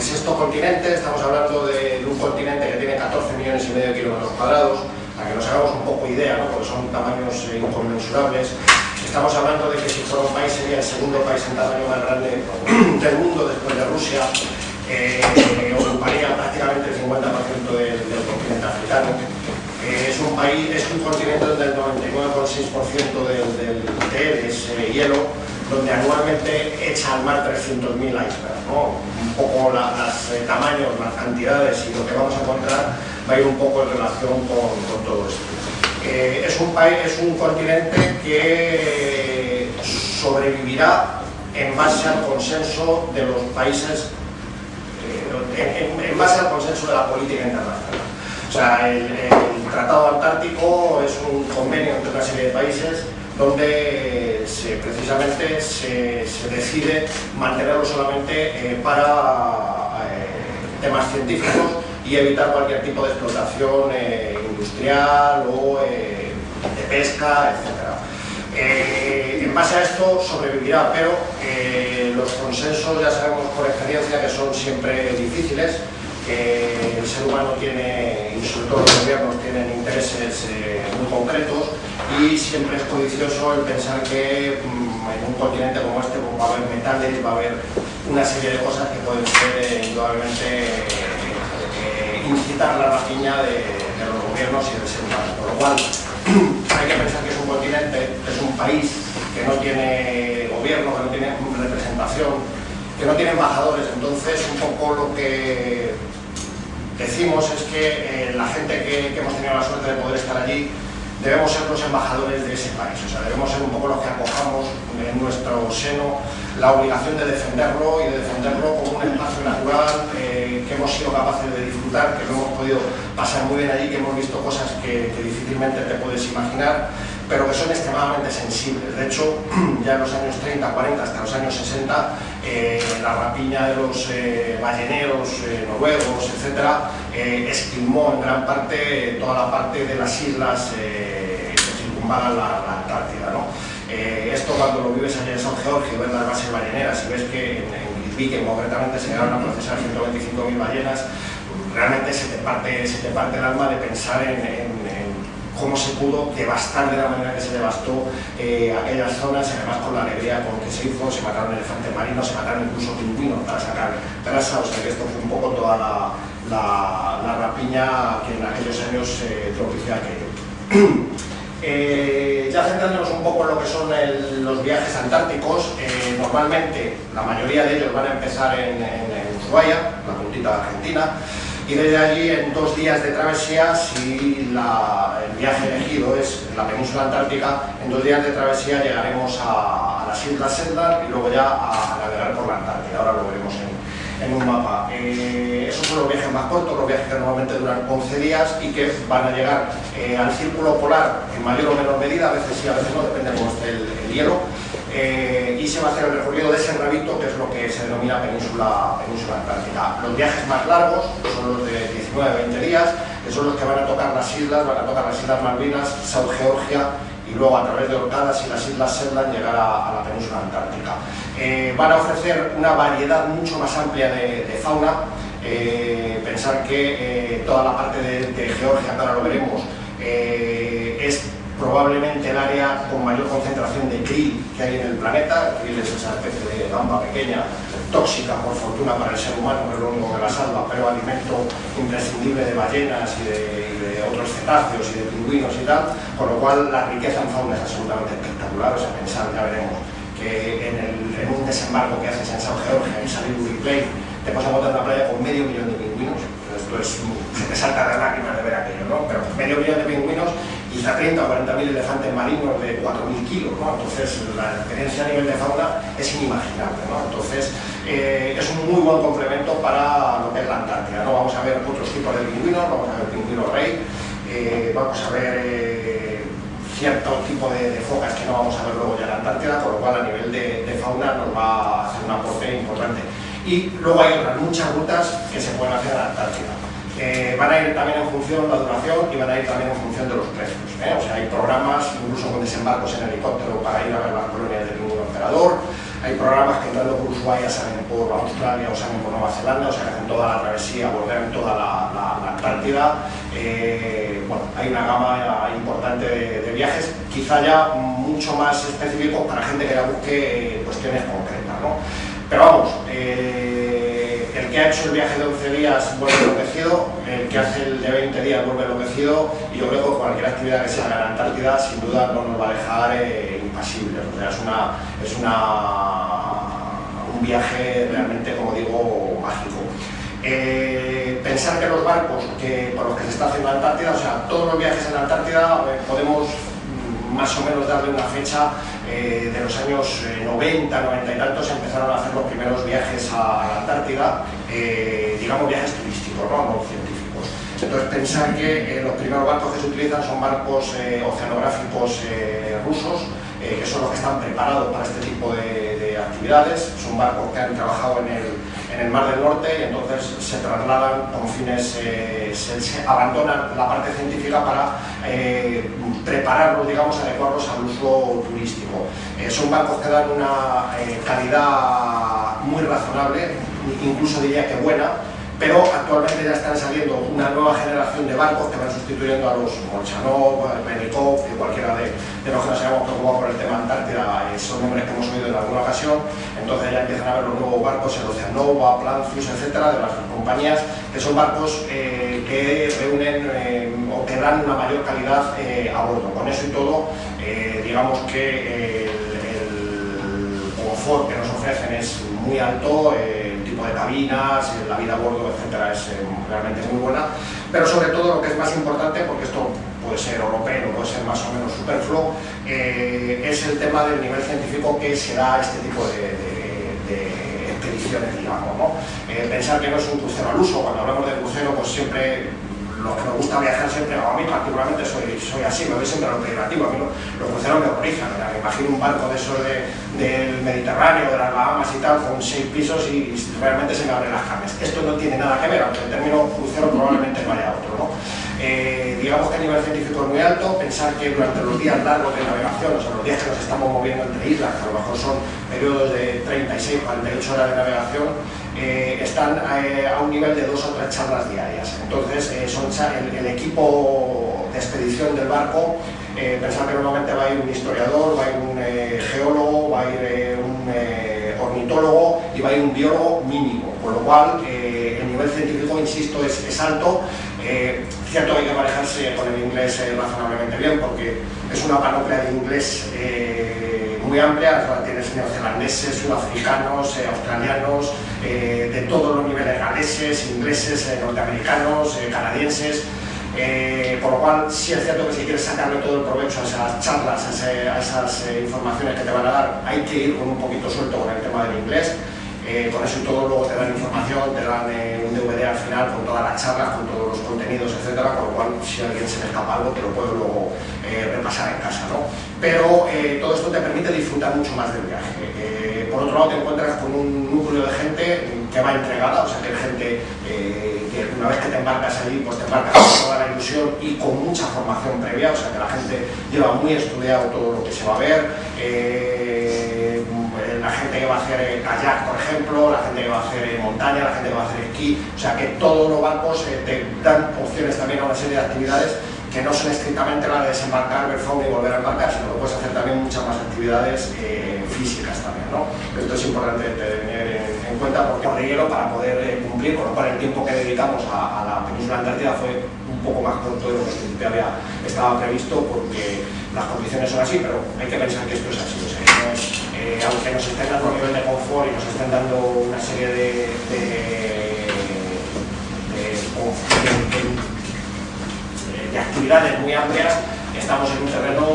sexto continente. Estamos hablando de un continente que tiene 14,5 millones de kilómetros cuadrados, para que nos hagamos un poco idea, ¿no? Porque son tamaños inconmensurables. Estamos hablando de que si fuera un país sería el segundo país en tamaño más grande del mundo después de Rusia. Ocuparía prácticamente el 50% del continente africano. Es un continente donde el 99,6% del TED es hielo, donde anualmente echa al mar 300.000 icebergs, ¿no? Un poco los tamaños, las cantidades y lo que vamos a encontrar va a ir un poco en relación con todo esto. Es un continente que sobrevivirá en base al consenso de los países, en base al consenso de la política internacional. O sea, el Tratado Antártico es un convenio entre una serie de países donde precisamente se decide mantenerlo solamente para temas científicos y evitar cualquier tipo de explotación industrial o de pesca, etc. En base a esto sobrevivirá, pero los consensos ya sabemos por experiencia que son siempre difíciles, que el ser humano tiene, y sobre todo los gobiernos tienen intereses muy concretos, y siempre es codicioso el pensar que en un continente como este pues, va a haber metales, va a haber una serie de cosas que pueden ser indudablemente incitar la rapiña de los gobiernos y del ser humano. Por lo cual hay que pensar que es un continente, es un país que no tiene gobierno, que no tiene representación, que no tiene embajadores. Entonces un poco lo que decimos es que la gente que hemos tenido la suerte de poder estar allí debemos ser los embajadores de ese país, o sea, debemos ser un poco los que acojamos en nuestro seno la obligación de defenderlo y de defenderlo como un espacio natural que hemos sido capaces de disfrutar, que lo hemos podido pasar muy bien allí, que hemos visto cosas que difícilmente te puedes imaginar, pero que son extremadamente sensibles. De hecho, ya en los años 30, 40, hasta los años 60, la rapiña de los balleneros noruegos, etc., esquilmó en gran parte toda la parte de las islas que circunvalan la Antártida, ¿no? Esto cuando lo vives allá en San George y ves las bases balleneras y ves que en Grytviken concretamente se llegaron a procesar 125.000 ballenas, realmente se te parte el alma de pensar en cómo se pudo devastar de la manera que se devastó aquellas zonas, y además con la alegría con que se hizo. Se mataron elefantes marinos, se mataron incluso pingüinos para sacar grasa, o sea que esto fue un poco toda la rapiña que en aquellos años propició aquello. Ya centrándonos un poco en lo que son los viajes antárticos, normalmente la mayoría de ellos van a empezar en Ushuaia, la puntita de Argentina, y desde allí en 2 días de travesía, si el viaje elegido es la península antártica, en 2 días de travesía llegaremos a las Islas Shetland y luego ya a navegar por la Antártida. Ahora lo veremos en un mapa. Esos son los viajes más cortos, los viajes que normalmente duran 11 días y que van a llegar al círculo polar en mayor o menor medida, a veces sí, a veces no, depende de cómo esté el hielo. Y se va a hacer el recorrido de ese rabito, que es lo que se denomina península antártica. Los viajes más largos son los de 19-20 días, que son los que van a tocar las islas Malvinas, South Georgia, y luego a través de Orcadas y las Islas Shetland llegar a la península antártica. Van a ofrecer una variedad mucho más amplia de fauna. Pensar que toda la parte de Georgia, que ahora lo veremos, es probablemente el área con mayor concentración de krill que hay en el planeta. El krill es esa especie de gamba pequeña, tóxica por fortuna para el ser humano, que es lo único que la salva, pero alimento imprescindible de ballenas y de otros cetáceos y de pingüinos y tal, con lo cual la riqueza en fauna es absolutamente espectacular. O sea, pensar, ya veremos, que en un desembarco que haces en San Georgia, en Salisbury Plain, te vas a encontrar una playa con 500.000 de pingüinos. Esto se te salta las lágrimas de ver aquello, ¿no? Pero 500.000 de pingüinos y quizá 30 o 40.000 elefantes marinos de 4.000 kilos, ¿no? Entonces la experiencia a nivel de fauna es inimaginable, ¿no? Entonces es un muy buen complemento para lo que es la Antártida, ¿no? Vamos a ver otros tipos de pingüinos, vamos a ver pingüino rey, vamos a ver cierto tipo de focas que no vamos a ver luego ya en la Antártida, con lo cual a nivel de fauna nos va a hacer un aporte importante. Y luego hay otras muchas rutas que se pueden hacer a la Antártida. Van a ir también en función de la duración y van a ir también en función de los precios, O sea, hay programas incluso con desembarcos en helicóptero para ir a ver las colonias del pingüino emperador, Hay programas que entrando por Ushuaia salen por Australia o salen por Nueva Zelanda, o sea que hacen toda la travesía, bordean toda la Antártida. Bueno, hay una gama importante de viajes, quizá ya mucho más específicos para gente que ya busque cuestiones concretas, ¿no? Pero vamos, el que ha hecho el viaje de 11 días vuelve enloquecido, el que hace el de 20 días vuelve enloquecido, y yo creo que cualquier actividad que se haga en la Antártida sin duda no nos va a dejar impasibles. O sea, es un viaje realmente, como digo, mágico. Pensar que los barcos por los que se está haciendo la Antártida, o sea, todos los viajes en la Antártida podemos más o menos darle una fecha de los años 90, 90 y tantos, empezaron a hacer los primeros viajes a la Antártida, digamos viajes turísticos, no científicos. Entonces pensar que los primeros barcos que se utilizan son barcos oceanográficos rusos, que son los que están preparados para este tipo de actividades. Son barcos que han trabajado en el Mar del Norte y entonces se trasladan con fines, se abandonan la parte científica para prepararlos, digamos, adecuarlos al uso turístico. Son barcos que dan una calidad muy razonable, incluso diría que buena, pero actualmente ya están saliendo una nueva generación de barcos que van sustituyendo a los Molchanov, Benikov, que cualquiera de los que nos hayamos preocupado por el tema Antártida son nombres que hemos oído en alguna ocasión. Entonces ya empiezan a ver los nuevos barcos, el Oceanova, Planzius, etcétera, de las compañías, que son barcos que reúnen o que dan una mayor calidad a bordo. Con eso y todo, digamos que el confort que nos ofrecen es muy alto, el tipo de cabinas, la vida a bordo, etcétera, es realmente muy buena, pero sobre todo lo que es más importante, porque esto puede ser europeo, puede ser más o menos superfluo, es el tema del nivel científico que se da a este tipo de expediciones, digamos, ¿no? Pensar que no es un crucero al uso. Cuando hablamos de crucero, pues siempre los que nos gusta viajar siempre, a mí particularmente soy así, me voy siempre a lo privativo. A mí los cruceros me horrorizan. Me imagino un barco de esos del Mediterráneo, de las Bahamas y tal, con 6 pisos y realmente se me abren las carnes. Esto no tiene nada que ver, aunque el término crucero probablemente vaya a otro, ¿no? Digamos que el nivel científico es muy alto. Pensar que durante los días largos de navegación, o sea, los días que nos estamos moviendo entre islas, que a lo mejor son periodos de 36, 48 horas de navegación, están a un nivel de 2 o 3 charlas diarias. Entonces, el equipo de expedición del barco, pensar que normalmente va a ir un historiador, va a ir un geólogo, va a ir un ornitólogo y va a ir un biólogo mínimo, con lo cual el nivel científico, insisto, es alto. Cierto que hay que manejarse con el inglés razonablemente bien, porque es una panoplia de inglés muy amplia. Tienes neozelandeses, sudafricanos, australianos, de todos los niveles, galeses, ingleses, norteamericanos, canadienses. Por lo cual sí es cierto que si quieres sacarle todo el provecho a esas charlas, a esas informaciones que te van a dar, hay que ir con un poquito suelto con el tema del inglés. Con eso y todo luego te dan información, te dan un DVD al final con todas las charlas, con todos los contenidos, etcétera, con lo cual si a alguien se le escapa algo te lo puedo luego repasar en casa, ¿no? Pero todo esto te permite disfrutar mucho más del viaje. Por otro lado te encuentras con un núcleo de gente que va entregada, o sea que hay gente que una vez que te embarcas allí, pues te embarcas con toda la ilusión y con mucha formación previa, o sea que la gente lleva muy estudiado todo lo que se va a ver. La gente que va a hacer kayak, por ejemplo, la gente que va a hacer montaña, la gente que va a hacer esquí, o sea que todos los barcos te dan opciones también a una serie de actividades que no son estrictamente la de desembarcar, ver fauna y volver a embarcar, sino que puedes hacer también muchas más actividades físicas también, ¿no? Esto es importante tener en cuenta porque el hielo para poder cumplir, con lo cual el tiempo que dedicamos a la península antártida fue un poco más corto de lo que estaba previsto, porque las condiciones son así, pero hay que pensar que esto es así. O sea, no es, aunque nos estén dando un nivel de confort y nos estén dando una serie de actividades muy amplias, estamos en un terreno